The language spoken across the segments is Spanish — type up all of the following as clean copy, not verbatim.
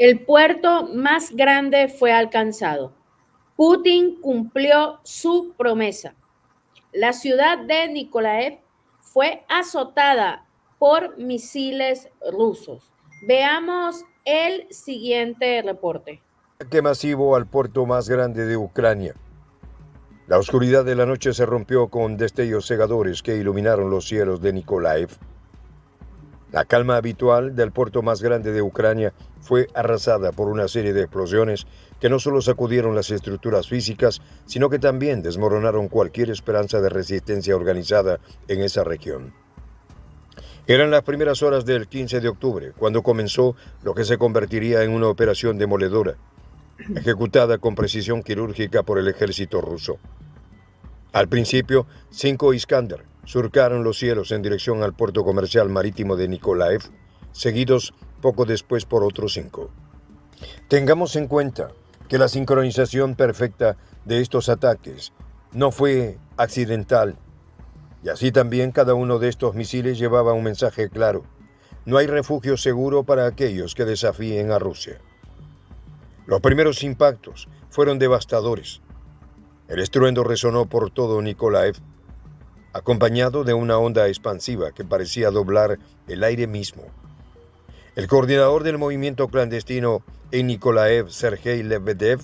El puerto más grande fue alcanzado. Putin cumplió su promesa. La ciudad de Nikolaev fue azotada por misiles rusos. Veamos el siguiente reporte. Ataque masivo al puerto más grande de Ucrania. La oscuridad de la noche se rompió con destellos cegadores que iluminaron los cielos de Nikolaev. La calma habitual del puerto más grande de Ucrania fue arrasada por una serie de explosiones que no solo sacudieron las estructuras físicas, sino que también desmoronaron cualquier esperanza de resistencia organizada en esa región. Eran las primeras horas del 15 de octubre, cuando comenzó lo que se convertiría en una operación demoledora, ejecutada con precisión quirúrgica por el ejército ruso. Al principio, 5 Iskander surcaron los cielos en dirección al puerto comercial marítimo de Nikolaev, seguidos poco después por otros 5. Tengamos en cuenta que la sincronización perfecta de estos ataques no fue accidental, y así también cada uno de estos misiles llevaba un mensaje claro: no hay refugio seguro para aquellos que desafíen a Rusia. Los primeros impactos fueron devastadores. El estruendo resonó por todo Nikolaev, acompañado de una onda expansiva que parecía doblar el aire mismo. El coordinador del movimiento clandestino en Nikolaev, Sergei Lebedev,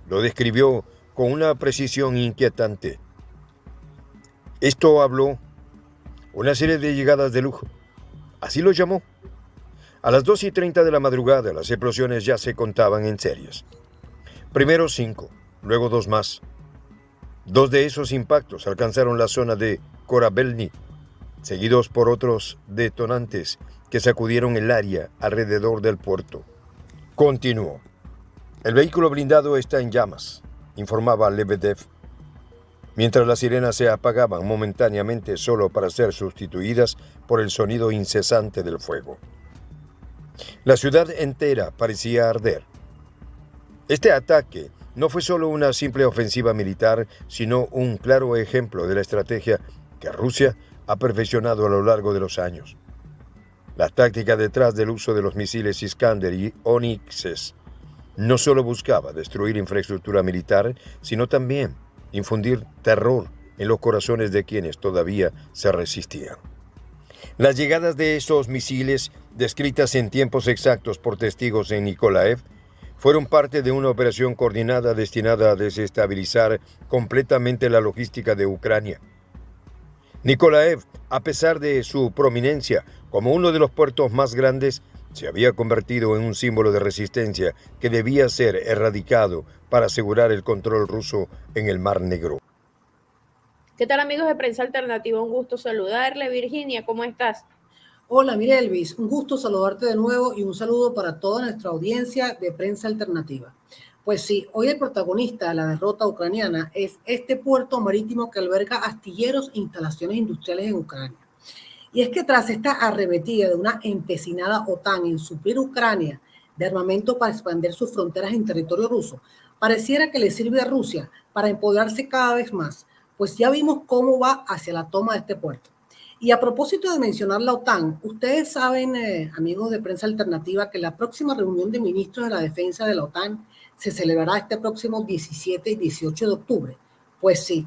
lo describió con una precisión inquietante. Esto habló una serie de llegadas de lujo. Así lo llamó. A las 2:30 de la madrugada, las explosiones ya se contaban en series. Primero 5, luego 2 más. 2 de esos impactos alcanzaron la zona de Korabelny, seguidos por otros detonantes que sacudieron el área alrededor del puerto. Continuó. El vehículo blindado está en llamas, informaba Lebedev, mientras las sirenas se apagaban momentáneamente solo para ser sustituidas por el sonido incesante del fuego. La ciudad entera parecía arder. Este ataque no fue solo una simple ofensiva militar, sino un claro ejemplo de la estrategia que Rusia ha perfeccionado a lo largo de los años. La táctica detrás del uso de los misiles Iskander y Onyxes no solo buscaba destruir infraestructura militar, sino también infundir terror en los corazones de quienes todavía se resistían. Las llegadas de esos misiles, descritas en tiempos exactos por testigos en Nikolaev, fueron parte de una operación coordinada destinada a desestabilizar completamente la logística de Ucrania. Nikolaev, a pesar de su prominencia como uno de los puertos más grandes, se había convertido en un símbolo de resistencia que debía ser erradicado para asegurar el control ruso en el Mar Negro. ¿Qué tal, amigos de Prensa Alternativa? Un gusto saludarle. Virginia, ¿cómo estás? Hola, Mirelvis, un gusto saludarte de nuevo y un saludo para toda nuestra audiencia de Prensa Alternativa. Pues sí, hoy el protagonista de la derrota ucraniana es este puerto marítimo que alberga astilleros e instalaciones industriales en Ucrania. Y es que tras esta arremetida de una empecinada OTAN en suplir Ucrania de armamento para expandir sus fronteras en territorio ruso, pareciera que le sirve a Rusia para empoderarse cada vez más, pues ya vimos cómo va hacia la toma de este puerto. Y a propósito de mencionar la OTAN, ustedes saben, amigos de Prensa Alternativa, que la próxima reunión de ministros de la defensa de la OTAN se celebrará este próximo 17 y 18 de octubre. Pues sí,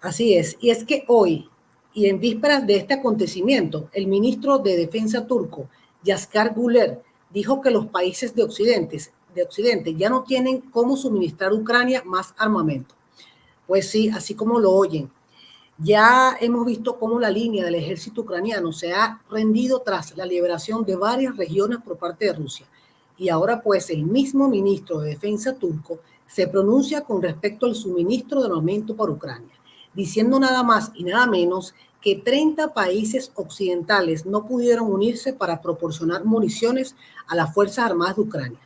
así es. Y es que hoy, y en vísperas de este acontecimiento, el ministro de Defensa turco, Yaskar Güler, dijo que los países de Occidente ya no tienen cómo suministrar a Ucrania más armamento. Pues sí, así como lo oyen. Ya hemos visto cómo la línea del ejército ucraniano se ha rendido tras la liberación de varias regiones por parte de Rusia. Y ahora pues el mismo ministro de Defensa turco se pronuncia con respecto al suministro de armamento para Ucrania, diciendo nada más y nada menos que 30 países occidentales no pudieron unirse para proporcionar municiones a las Fuerzas Armadas de Ucrania.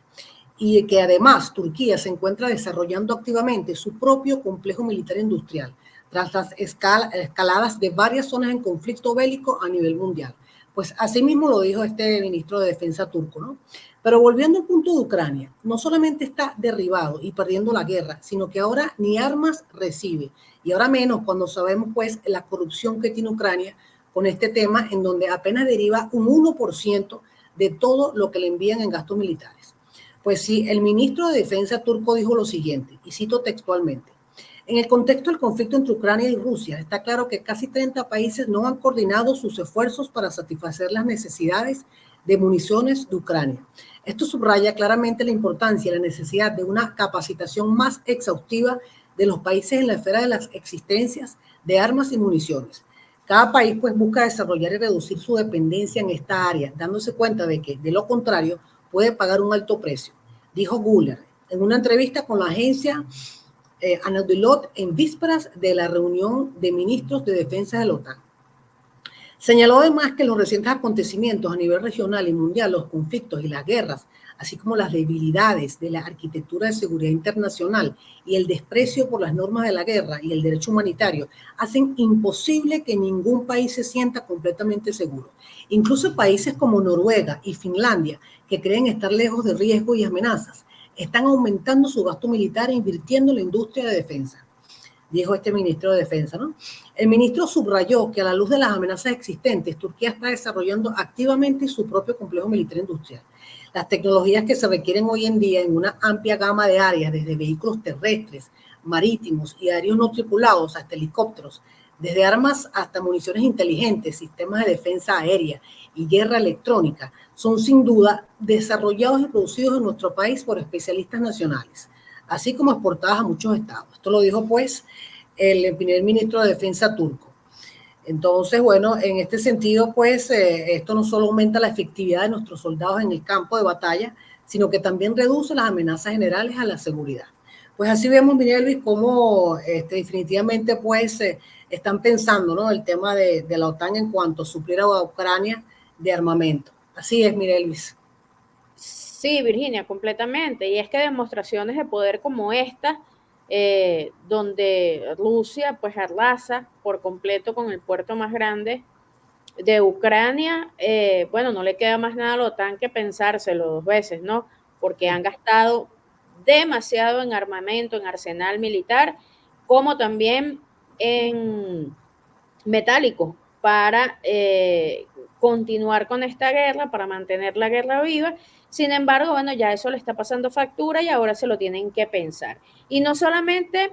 Y que además Turquía se encuentra desarrollando activamente su propio complejo militar industrial, tras las escaladas de varias zonas en conflicto bélico a nivel mundial. Pues así mismo lo dijo este ministro de Defensa turco, ¿no? Pero volviendo al punto de Ucrania, no solamente está derribado y perdiendo la guerra, sino que ahora ni armas recibe. Y ahora menos cuando sabemos pues la corrupción que tiene Ucrania con este tema, en donde apenas deriva un 1% de todo lo que le envían en gastos militares. Pues sí, el ministro de Defensa turco dijo lo siguiente, y cito textualmente: en el contexto del conflicto entre Ucrania y Rusia, está claro que casi 30 países no han coordinado sus esfuerzos para satisfacer las necesidades de municiones de Ucrania. Esto subraya claramente la importancia y la necesidad de una capacitación más exhaustiva de los países en la esfera de las existencias de armas y municiones. Cada país pues busca desarrollar y reducir su dependencia en esta área, dándose cuenta de que, de lo contrario, puede pagar un alto precio, dijo Guller en una entrevista con la agencia Anadolu en vísperas de la reunión de ministros de defensa de la OTAN. Señaló además que los recientes acontecimientos a nivel regional y mundial, los conflictos y las guerras, así como las debilidades de la arquitectura de seguridad internacional y el desprecio por las normas de la guerra y el derecho humanitario, hacen imposible que ningún país se sienta completamente seguro. Incluso países como Noruega y Finlandia, que creen estar lejos de riesgos y amenazas, están aumentando su gasto militar e invirtiendo en la industria de defensa, dijo este ministro de Defensa, ¿no? El ministro subrayó que a la luz de las amenazas existentes, Turquía está desarrollando activamente su propio complejo militar industrial. Las tecnologías que se requieren hoy en día en una amplia gama de áreas, desde vehículos terrestres, marítimos y aéreos no tripulados hasta helicópteros, desde armas hasta municiones inteligentes, sistemas de defensa aérea y guerra electrónica, son sin duda desarrollados y producidos en nuestro país por especialistas nacionales, así como exportadas a muchos estados. Esto lo dijo pues el primer ministro de Defensa turco. Entonces, bueno, en este sentido, pues esto no solo aumenta la efectividad de nuestros soldados en el campo de batalla, sino que también reduce las amenazas generales a la seguridad. Pues así vemos, Miguel Luis, cómo definitivamente pues están pensando, ¿no?, el tema de la OTAN en cuanto a suplir a Ucrania de armamento. Así es, Miguel Luis. Sí, Virginia, completamente. Y es que demostraciones de poder como esta, donde Rusia pues arrasa por completo con el puerto más grande de Ucrania, bueno, no le queda más nada a la OTAN que pensárselo dos veces, ¿no? Porque han gastado demasiado en armamento, en arsenal militar, como también en metálico para continuar con esta guerra, para mantener la guerra viva. Sin embargo, bueno, ya eso le está pasando factura y ahora se lo tienen que pensar. Y no solamente,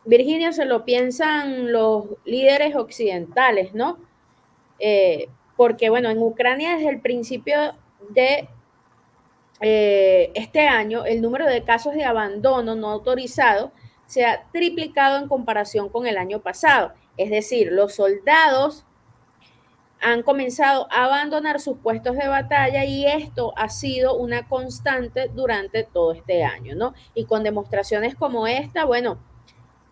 Virginia, se lo piensan los líderes occidentales, ¿no? Porque, bueno, en Ucrania desde el principio de este año, el número de casos de abandono no autorizado se ha triplicado en comparación con el año pasado. Es decir, los soldados han comenzado a abandonar sus puestos de batalla y esto ha sido una constante durante todo este año, ¿no? Y con demostraciones como esta, bueno,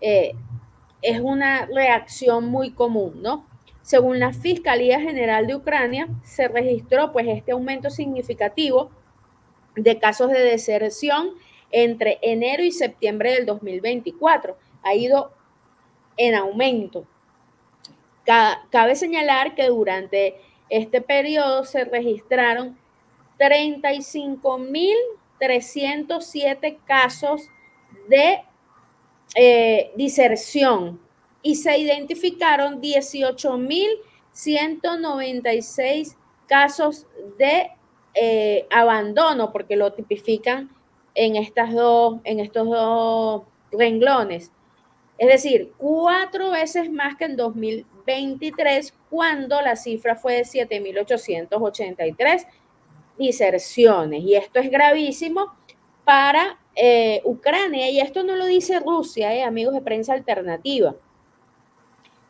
es una reacción muy común, ¿no? Según la Fiscalía General de Ucrania, se registró pues este aumento significativo de casos de deserción entre enero y septiembre del 2024. Ha ido en aumento. Cabe señalar que durante este periodo se registraron 35.307 casos de diserción y se identificaron 18.196 casos de abandono, porque lo tipifican en estos dos renglones. Es decir, 4 veces más que en 2023, cuando la cifra fue de 7.883 diserciones. Y esto es gravísimo para Ucrania. Y esto no lo dice Rusia, amigos de Prensa Alternativa.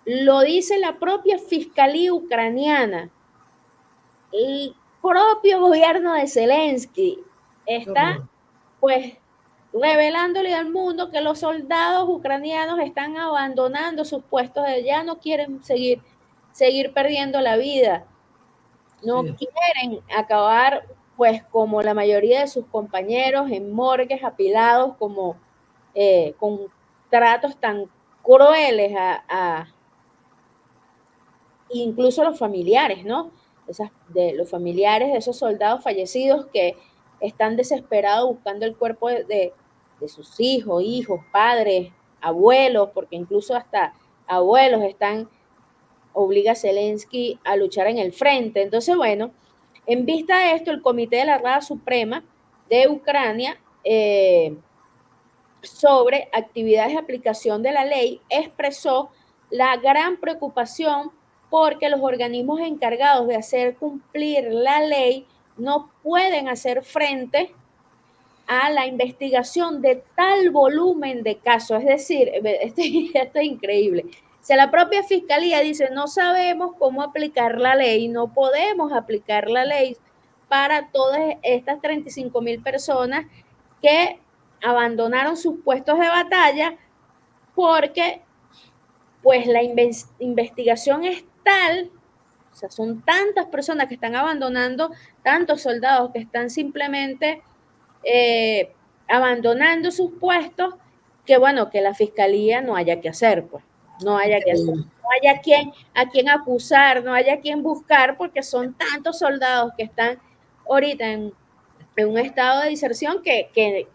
Lo dice la propia Fiscalía ucraniana. El propio gobierno de Zelensky está, pues, revelándole al mundo que los soldados ucranianos están abandonando sus puestos, ya no quieren seguir perdiendo la vida, no quieren acabar pues como la mayoría de sus compañeros en morgues apilados, como con tratos tan crueles incluso los familiares, ¿no? De los familiares de esos soldados fallecidos que están desesperados buscando el cuerpo de sus hijos, padres, abuelos, porque incluso hasta abuelos obliga a Zelensky a luchar en el frente. Entonces, bueno, en vista de esto, el Comité de la Rada Suprema de Ucrania sobre actividades de aplicación de la ley, expresó la gran preocupación porque los organismos encargados de hacer cumplir la ley no pueden hacer frente a la investigación de tal volumen de casos. Es decir, esto es increíble. Si la propia fiscalía dice, no sabemos cómo aplicar la ley, no podemos aplicar la ley para todas estas 35,000 personas que abandonaron sus puestos de batalla porque pues la investigación es tal, o sea, son tantas personas que están abandonando, tantos soldados que están simplemente abandonando sus puestos, que bueno, que la fiscalía no haya que hacer, pues, no haya que hacer, no haya a quien acusar, no haya quien buscar, porque son tantos soldados que están ahorita en un estado de diserción que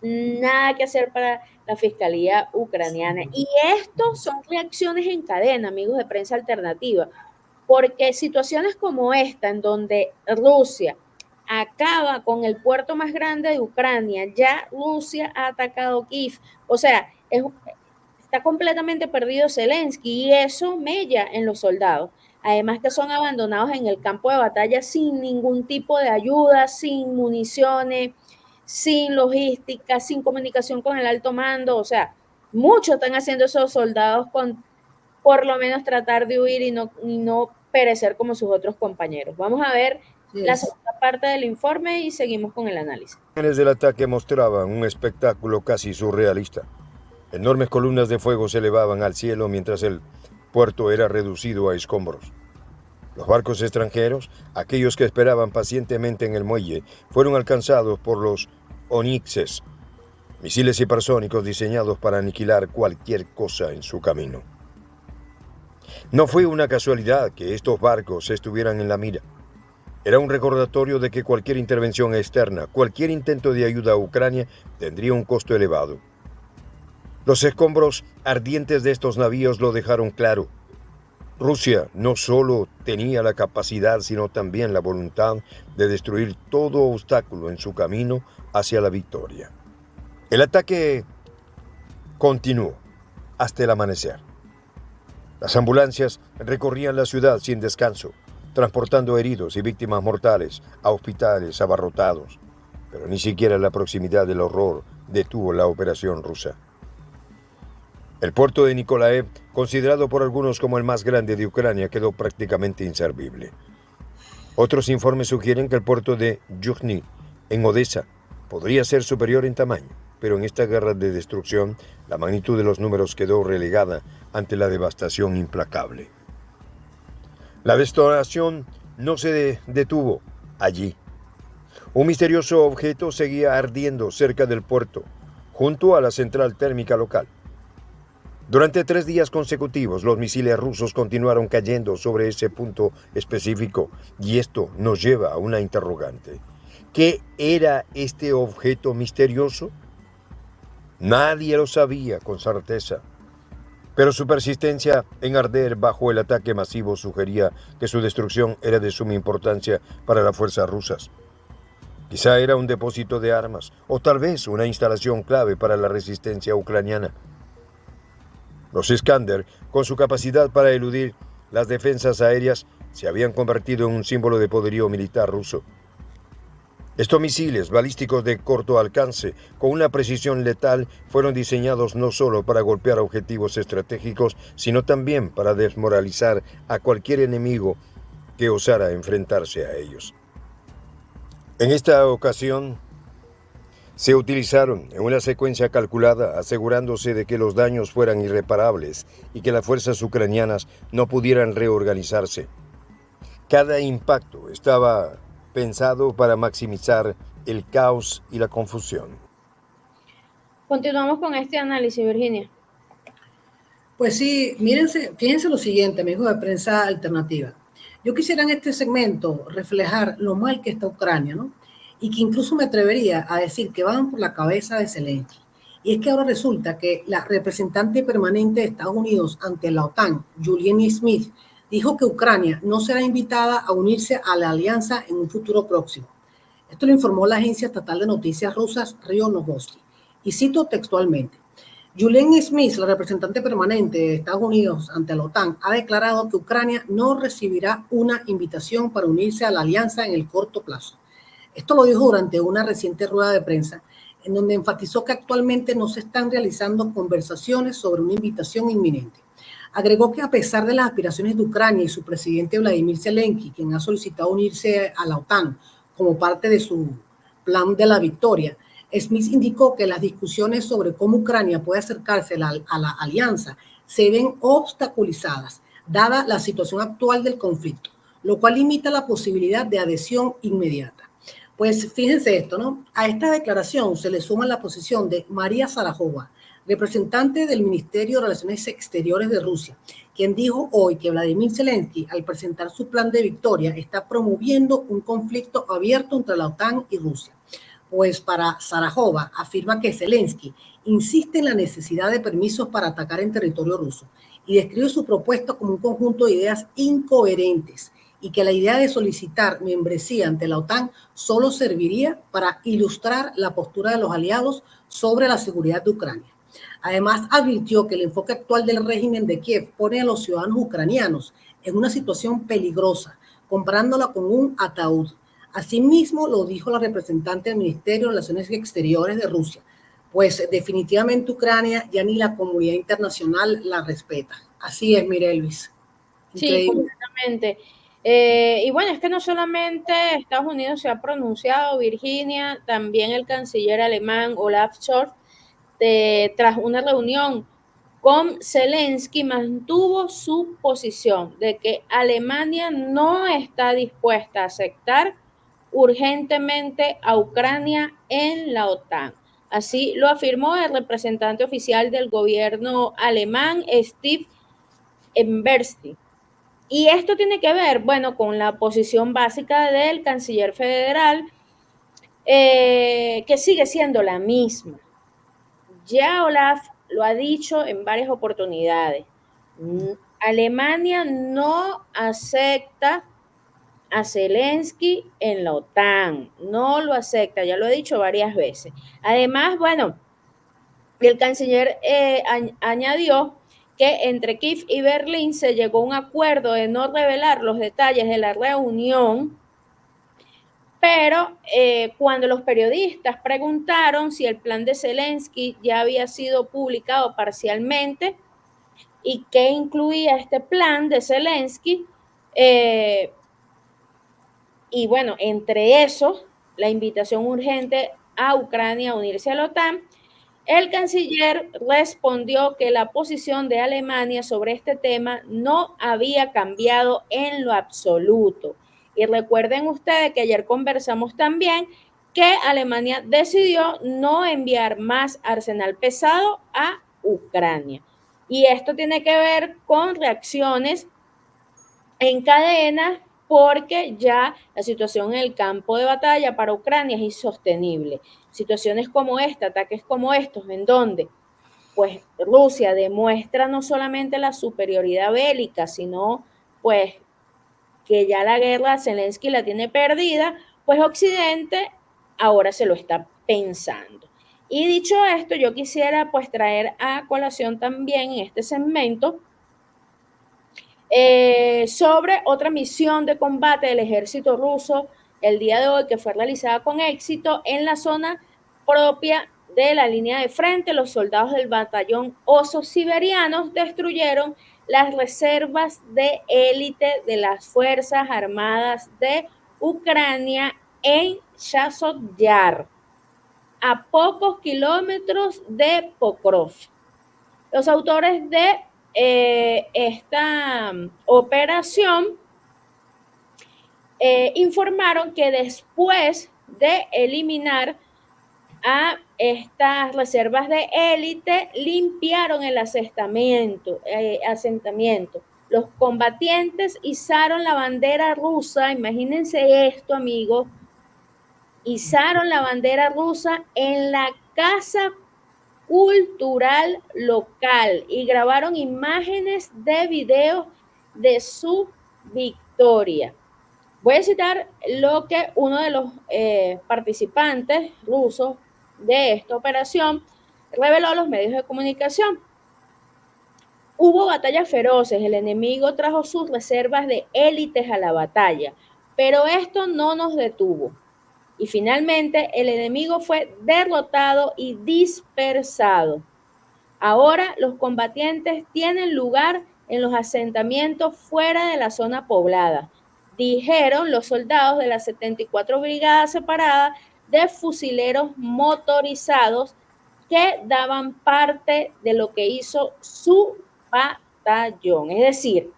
nada que hacer para la fiscalía ucraniana. Y esto son reacciones en cadena, amigos de Prensa Alternativa, porque situaciones como esta, en donde Rusia acaba con el puerto más grande de Ucrania, ya Rusia ha atacado Kiev, o sea, está completamente perdido Zelensky y eso mella en los soldados. Además que son abandonados en el campo de batalla sin ningún tipo de ayuda, sin municiones, sin logística, sin comunicación con el alto mando. O sea, mucho están haciendo esos soldados con por lo menos tratar de huir y no perecer como sus otros compañeros. Vamos a ver la segunda parte del informe y seguimos con el análisis. Las imágenes del ataque mostraban un espectáculo casi surrealista. Enormes columnas de fuego se elevaban al cielo mientras el puerto era reducido a escombros. Los barcos extranjeros, aquellos que esperaban pacientemente en el muelle, fueron alcanzados por los Onyxes, misiles hipersónicos diseñados para aniquilar cualquier cosa en su camino. No fue una casualidad que estos barcos estuvieran en la mira. Era un recordatorio de que cualquier intervención externa, cualquier intento de ayuda a Ucrania, tendría un costo elevado. Los escombros ardientes de estos navíos lo dejaron claro. Rusia no solo tenía la capacidad, sino también la voluntad de destruir todo obstáculo en su camino hacia la victoria. El ataque continuó hasta el amanecer. Las ambulancias recorrían la ciudad sin descanso, transportando heridos y víctimas mortales a hospitales abarrotados. Pero ni siquiera la proximidad del horror detuvo la operación rusa. El puerto de Nikolaev, considerado por algunos como el más grande de Ucrania, quedó prácticamente inservible. Otros informes sugieren que el puerto de Yuzhny, en Odessa, podría ser superior en tamaño, pero en esta guerra de destrucción, la magnitud de los números quedó relegada ante la devastación implacable. La devastación no se detuvo allí. Un misterioso objeto seguía ardiendo cerca del puerto, junto a la central térmica local. Durante 3 días consecutivos, los misiles rusos continuaron cayendo sobre ese punto específico, y esto nos lleva a una interrogante. ¿Qué era este objeto misterioso? Nadie lo sabía con certeza, pero su persistencia en arder bajo el ataque masivo sugería que su destrucción era de suma importancia para las fuerzas rusas. Quizá era un depósito de armas, o tal vez una instalación clave para la resistencia ucraniana. Los Iskander, con su capacidad para eludir las defensas aéreas, se habían convertido en un símbolo de poderío militar ruso. Estos misiles balísticos de corto alcance, con una precisión letal, fueron diseñados no solo para golpear objetivos estratégicos, sino también para desmoralizar a cualquier enemigo que osara enfrentarse a ellos. En esta ocasión, se utilizaron en una secuencia calculada, asegurándose de que los daños fueran irreparables y que las fuerzas ucranianas no pudieran reorganizarse. Cada impacto estaba pensado para maximizar el caos y la confusión. Continuamos con este análisis, Virginia. Pues sí, fíjense lo siguiente, amigos de Prensa Alternativa. Yo quisiera en este segmento reflejar lo mal que está Ucrania, ¿no? Y que incluso me atrevería a decir que van por la cabeza de Zelensky. Y es que ahora resulta que la representante permanente de Estados Unidos ante la OTAN, Julianne Smith, dijo que Ucrania no será invitada a unirse a la alianza en un futuro próximo. Esto lo informó la agencia estatal de noticias rusas RIA Novosti. Y cito textualmente: Julian Smith, la representante permanente de Estados Unidos ante la OTAN, ha declarado que Ucrania no recibirá una invitación para unirse a la alianza en el corto plazo. Esto lo dijo durante una reciente rueda de prensa, en donde enfatizó que actualmente no se están realizando conversaciones sobre una invitación inminente. Agregó que a pesar de las aspiraciones de Ucrania y su presidente Vladimir Zelensky, quien ha solicitado unirse a la OTAN como parte de su plan de la victoria, Smith indicó que las discusiones sobre cómo Ucrania puede acercarse a la alianza se ven obstaculizadas, dada la situación actual del conflicto, lo cual limita la posibilidad de adhesión inmediata. Pues fíjense esto, ¿no? A esta declaración se le suma la posición de María Zaharova, representante del Ministerio de Relaciones Exteriores de Rusia, quien dijo hoy que Vladimir Zelensky, al presentar su plan de victoria, está promoviendo un conflicto abierto entre la OTAN y Rusia. Pues para Zaharova afirma que Zelensky insiste en la necesidad de permisos para atacar en territorio ruso y describe su propuesta como un conjunto de ideas incoherentes y que la idea de solicitar membresía ante la OTAN solo serviría para ilustrar la postura de los aliados sobre la seguridad de Ucrania. Además, advirtió que el enfoque actual del régimen de Kiev pone a los ciudadanos ucranianos en una situación peligrosa, comparándola con un ataúd. Asimismo, lo dijo la representante del Ministerio de Relaciones Exteriores de Rusia, pues definitivamente Ucrania ya ni la comunidad internacional la respeta. Así es, Elvis. Sí, completamente. Y bueno, es que no solamente Estados Unidos se ha pronunciado, Virginia, también el canciller alemán Olaf Scholz, tras una reunión con Zelensky, mantuvo su posición de que Alemania no está dispuesta a aceptar urgentemente a Ucrania en la OTAN. Así lo afirmó el representante oficial del gobierno alemán, Steve Emberstein. Y esto tiene que ver, bueno, con la posición básica del canciller federal, que sigue siendo la misma. Ya Olaf lo ha dicho en varias oportunidades. Alemania no acepta a Zelensky en la OTAN, no lo acepta, ya lo he dicho varias veces. Además, bueno, el canciller añadió que entre Kiev y Berlín se llegó a un acuerdo de no revelar los detalles de la reunión, pero cuando los periodistas preguntaron si el plan de Zelensky ya había sido publicado parcialmente y qué incluía este plan de Zelensky, y bueno, entre eso, la invitación urgente a Ucrania a unirse a la OTAN, el canciller respondió que la posición de Alemania sobre este tema no había cambiado en lo absoluto. Y recuerden ustedes que ayer conversamos también que Alemania decidió no enviar más arsenal pesado a Ucrania. Y esto tiene que ver con reacciones en cadena, porque ya la situación en el campo de batalla para Ucrania es insostenible. Situaciones como esta, ataques como estos, en donde pues Rusia demuestra no solamente la superioridad bélica, sino pues que ya la guerra Zelensky la tiene perdida, pues Occidente ahora se lo está pensando. Y dicho esto, yo quisiera pues traer a colación también en este segmento sobre otra misión de combate del ejército ruso el día de hoy, que fue realizada con éxito en la zona propia de la línea de frente. Los soldados del batallón Osos Siberianos destruyeron las reservas de élite de las Fuerzas Armadas de Ucrania en Chasiv, a pocos kilómetros de Pokrov. Los autores de esta operación informaron que después de eliminar a estas reservas de élite, limpiaron el asentamiento. Los combatientes izaron la bandera rusa, imagínense esto, amigos, izaron la bandera rusa en la casa cultural local y grabaron imágenes de videos de su victoria. Voy a citar lo que uno de los participantes rusos de esta operación reveló a los medios de comunicación. Hubo batallas feroces, el enemigo trajo sus reservas de élites a la batalla, pero esto no nos detuvo. Y finalmente el enemigo fue derrotado y dispersado. Ahora los combatientes tienen lugar en los asentamientos fuera de la zona poblada, dijeron los soldados de la 74 Brigada Separada de Fusileros Motorizados que daban parte de lo que hizo su batallón. Es decir,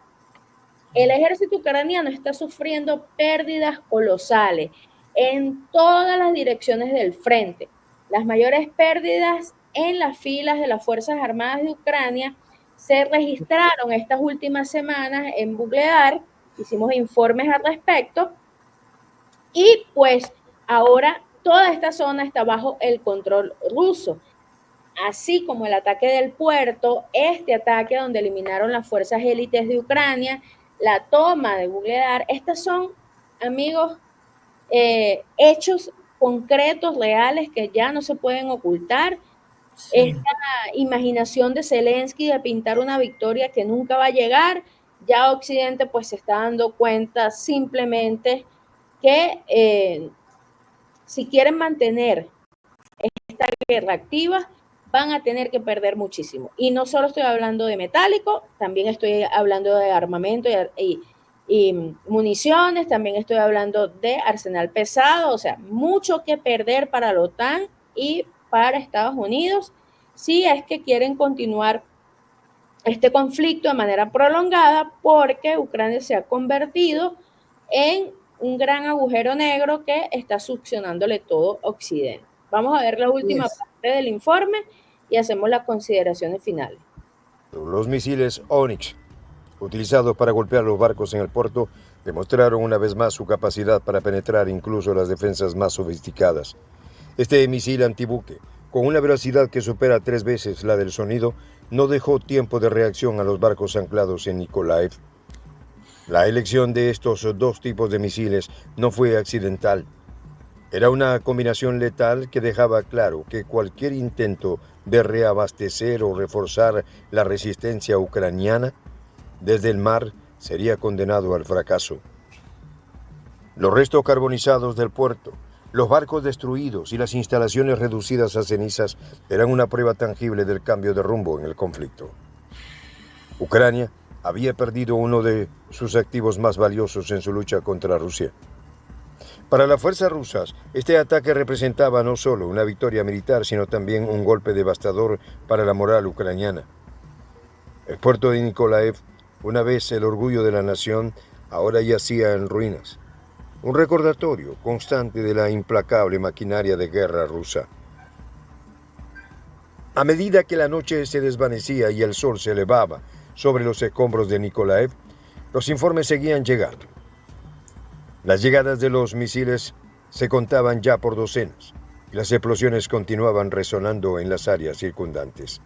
el ejército ucraniano está sufriendo pérdidas colosales en todas las direcciones del frente. Las mayores pérdidas en las filas de las Fuerzas Armadas de Ucrania se registraron estas últimas semanas en Bugledar, hicimos informes al respecto, y pues ahora toda esta zona está bajo el control ruso. Así como el ataque del puerto, este ataque donde eliminaron las fuerzas élites de Ucrania, la toma de Bugledar, estas son, amigos, hechos concretos, reales, que ya no se pueden ocultar. Sí. Esta imaginación de Zelensky de pintar una victoria que nunca va a llegar, ya Occidente pues se está dando cuenta simplemente que si quieren mantener esta guerra activa, van a tener que perder muchísimo. Y no solo estoy hablando de metálico, también estoy hablando de armamento y municiones, también estoy hablando de arsenal pesado, o sea, mucho que perder para la OTAN y para Estados Unidos, si es que quieren continuar este conflicto de manera prolongada, porque Ucrania se ha convertido en un gran agujero negro que está succionándole todo Occidente. Vamos a ver la última parte del informe y hacemos las consideraciones finales. Los misiles Onyx, utilizados para golpear los barcos en el puerto, demostraron una vez más su capacidad para penetrar incluso las defensas más sofisticadas. Este misil antibuque, con una velocidad que supera 3 veces la del sonido, no dejó tiempo de reacción a los barcos anclados en Nikolaev. La elección de estos dos tipos de misiles no fue accidental. Era una combinación letal que dejaba claro que cualquier intento de reabastecer o reforzar la resistencia ucraniana desde el mar sería condenado al fracaso. Los restos carbonizados del puerto, los barcos destruidos y las instalaciones reducidas a cenizas eran una prueba tangible del cambio de rumbo en el conflicto. Ucrania había perdido uno de sus activos más valiosos en su lucha contra Rusia. Para las fuerzas rusas, este ataque representaba no solo una victoria militar, sino también un golpe devastador para la moral ucraniana. El puerto de Nikolaev, una vez el orgullo de la nación, ahora yacía en ruinas. Un recordatorio constante de la implacable maquinaria de guerra rusa. A medida que la noche se desvanecía y el sol se elevaba sobre los escombros de Nikolaev, los informes seguían llegando. Las llegadas de los misiles se contaban ya por docenas y las explosiones continuaban resonando en las áreas circundantes.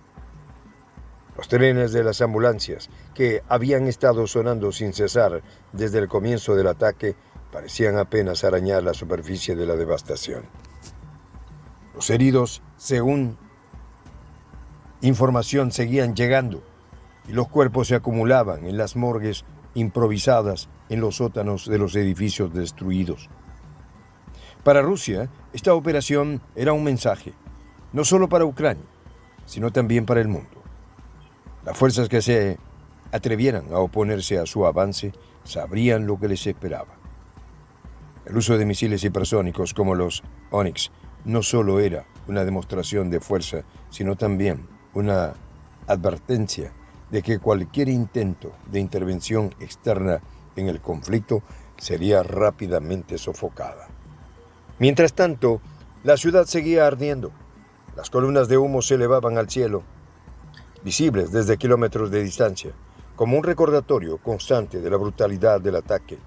Los trenes de las ambulancias, que habían estado sonando sin cesar desde el comienzo del ataque, parecían apenas arañar la superficie de la devastación. Los heridos, según información, seguían llegando y los cuerpos se acumulaban en las morgues improvisadas en los sótanos de los edificios destruidos. Para Rusia, esta operación era un mensaje, no solo para Ucrania, sino también para el mundo. Las fuerzas que se atrevieran a oponerse a su avance sabrían lo que les esperaba. El uso de misiles hipersónicos como los Onyx no solo era una demostración de fuerza, sino también una advertencia de que cualquier intento de intervención externa en el conflicto sería rápidamente sofocada. Mientras tanto, la ciudad seguía ardiendo. Las columnas de humo se elevaban al cielo, visibles desde kilómetros de distancia, como un recordatorio constante de la brutalidad del ataque.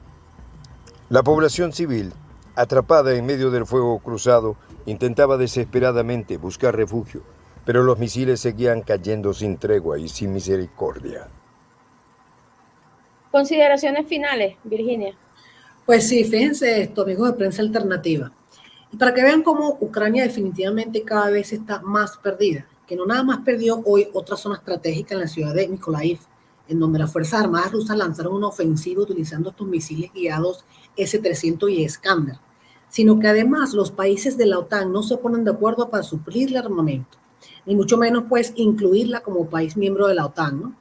La población civil, atrapada en medio del fuego cruzado, intentaba desesperadamente buscar refugio, pero los misiles seguían cayendo sin tregua y sin misericordia. Consideraciones finales, Virginia. Pues sí, fíjense esto, amigos de Prensa Alternativa. Y para que vean cómo Ucrania definitivamente cada vez está más perdida, que no nada más perdió hoy otra zona estratégica en la ciudad de Mykolaiv, en donde las Fuerzas Armadas rusas lanzaron una ofensiva utilizando estos misiles guiados S-300 y Iskander, sino que además los países de la OTAN no se ponen de acuerdo para suplir el armamento, ni mucho menos pues incluirla como país miembro de la OTAN, ¿no?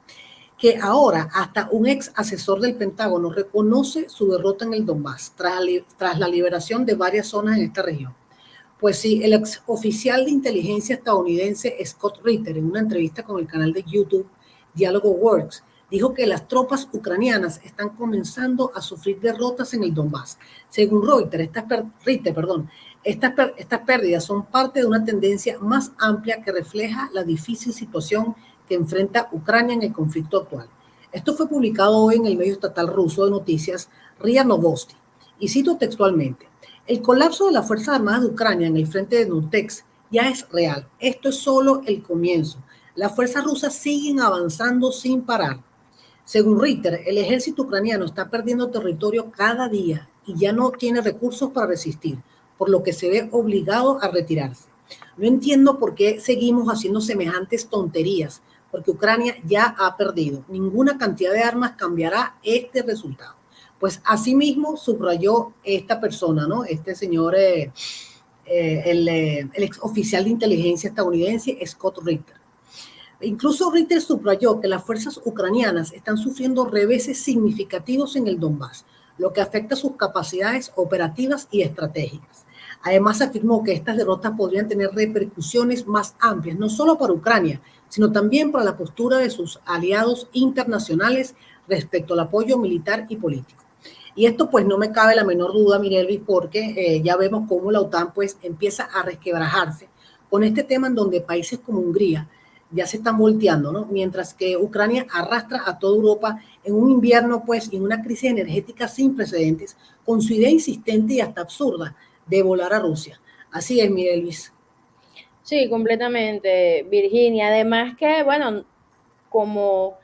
Que ahora hasta un ex asesor del Pentágono reconoce su derrota en el Donbass tras la liberación de varias zonas en esta región. Pues sí, el ex oficial de inteligencia estadounidense Scott Ritter, en una entrevista con el canal de YouTube Dialogo Works, dijo que las tropas ucranianas están comenzando a sufrir derrotas en el Donbass. Según Reuters, estas pérdidas son parte de una tendencia más amplia que refleja la difícil situación que enfrenta Ucrania en el conflicto actual. Esto fue publicado hoy en el medio estatal ruso de noticias RIA Novosti. Y cito textualmente: el colapso de las Fuerzas Armadas de Ucrania en el frente de Donetsk ya es real. Esto es solo el comienzo. Las fuerzas rusas siguen avanzando sin parar. Según Ritter, el ejército ucraniano está perdiendo territorio cada día y ya no tiene recursos para resistir, por lo que se ve obligado a retirarse. No entiendo por qué seguimos haciendo semejantes tonterías, porque Ucrania ya ha perdido. Ninguna cantidad de armas cambiará este resultado. Pues asimismo subrayó esta persona, ¿no? Este señor, el ex oficial de inteligencia estadounidense, Scott Ritter. Incluso Ritter subrayó que las fuerzas ucranianas están sufriendo reveses significativos en el Donbass, lo que afecta sus capacidades operativas y estratégicas. Además, afirmó que estas derrotas podrían tener repercusiones más amplias, no solo para Ucrania, sino también para la postura de sus aliados internacionales respecto al apoyo militar y político. Y esto pues no me cabe la menor duda, Mirelvis, porque ya vemos cómo la OTAN pues empieza a resquebrajarse con este tema en donde países como Hungría ya se están volteando, ¿no? Mientras que Ucrania arrastra a toda Europa en un invierno, pues, y en una crisis energética sin precedentes, con su idea insistente y hasta absurda de volar a Rusia. Así es, Miguel Luis. Sí, completamente, Virginia. Además que, bueno, como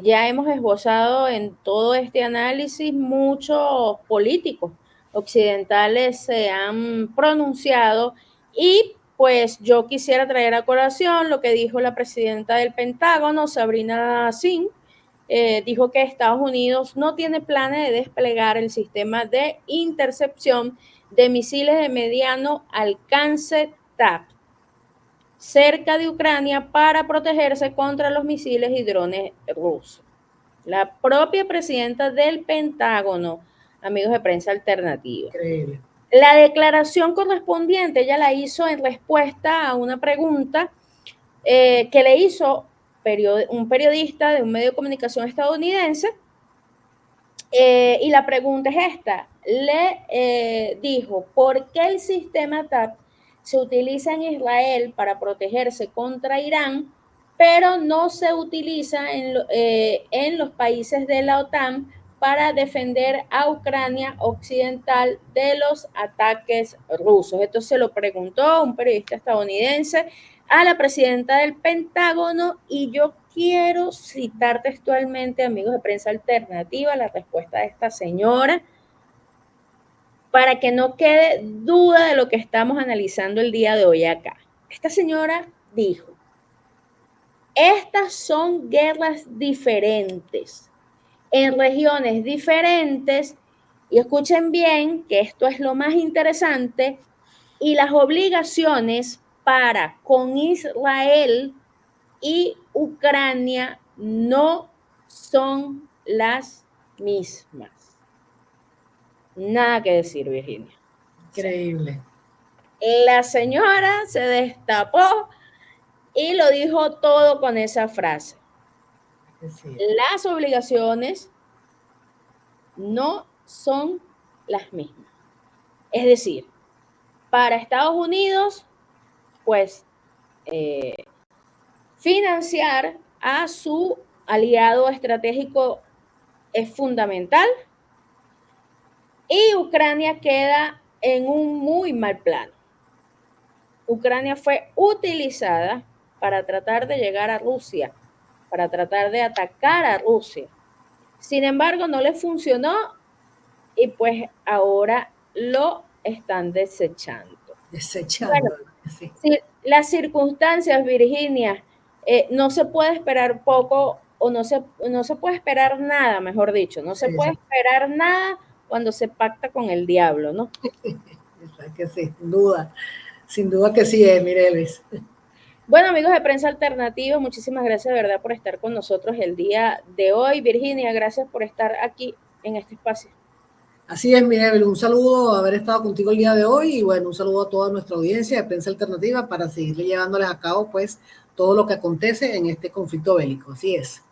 ya hemos esbozado en todo este análisis, muchos políticos occidentales se han pronunciado y pues yo quisiera traer a colación lo que dijo la presidenta del Pentágono, Sabrina Singh. Dijo que Estados Unidos no tiene planes de desplegar el sistema de intercepción de misiles de mediano alcance TAP cerca de Ucrania para protegerse contra los misiles y drones rusos. La propia presidenta del Pentágono, amigos de Prensa Alternativa. Increíble. La declaración correspondiente ella la hizo en respuesta a una pregunta que le hizo un periodista de un medio de comunicación estadounidense, y la pregunta es esta. Le dijo, ¿por qué el sistema TAP se utiliza en Israel para protegerse contra Irán, pero no se utiliza en los países de la OTAN para defender a Ucrania occidental de los ataques rusos? Esto se lo preguntó un periodista estadounidense a la presidenta del Pentágono, y yo quiero citar textualmente, amigos de Prensa Alternativa, la respuesta de esta señora, para que no quede duda de lo que estamos analizando el día de hoy acá. Esta señora dijo: estas son guerras diferentes, en regiones diferentes, y escuchen bien que esto es lo más interesante, y las obligaciones para con Israel y Ucrania no son las mismas. Nada que decir, Virginia. Increíble. La señora se destapó y lo dijo todo con esa frase. Sí. Las obligaciones no son las mismas. Es decir, para Estados Unidos, pues, financiar a su aliado estratégico es fundamental, y Ucrania queda en un muy mal plano. Ucrania fue utilizada para tratar de llegar a Rusia, para tratar de atacar a Rusia. Sin embargo, no le funcionó y pues ahora lo están desechando. Desechando. Bueno, sí, las circunstancias, Virginia, no se puede esperar poco o no se puede esperar nada, mejor dicho, no se puede esperar nada cuando se pacta con el diablo, ¿no? Que sí, sin duda que sí es, Mireles. Bueno, amigos de Prensa Alternativa, muchísimas gracias de verdad por estar con nosotros el día de hoy. Virginia, gracias por estar aquí en este espacio. Así es, Miguel, un saludo, haber estado contigo el día de hoy y bueno, un saludo a toda nuestra audiencia de Prensa Alternativa para seguirle llevándoles a cabo pues todo lo que acontece en este conflicto bélico. Así es.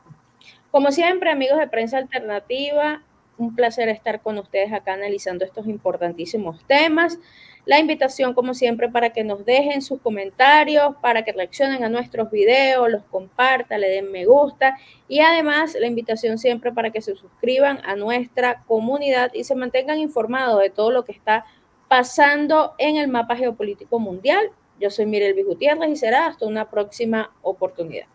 Como siempre, amigos de Prensa Alternativa, un placer estar con ustedes acá analizando estos importantísimos temas. La invitación, como siempre, para que nos dejen sus comentarios, para que reaccionen a nuestros videos, los compartan, le den me gusta y además la invitación siempre para que se suscriban a nuestra comunidad y se mantengan informados de todo lo que está pasando en el mapa geopolítico mundial. Yo soy Mirelvis Gutiérrez y será hasta una próxima oportunidad.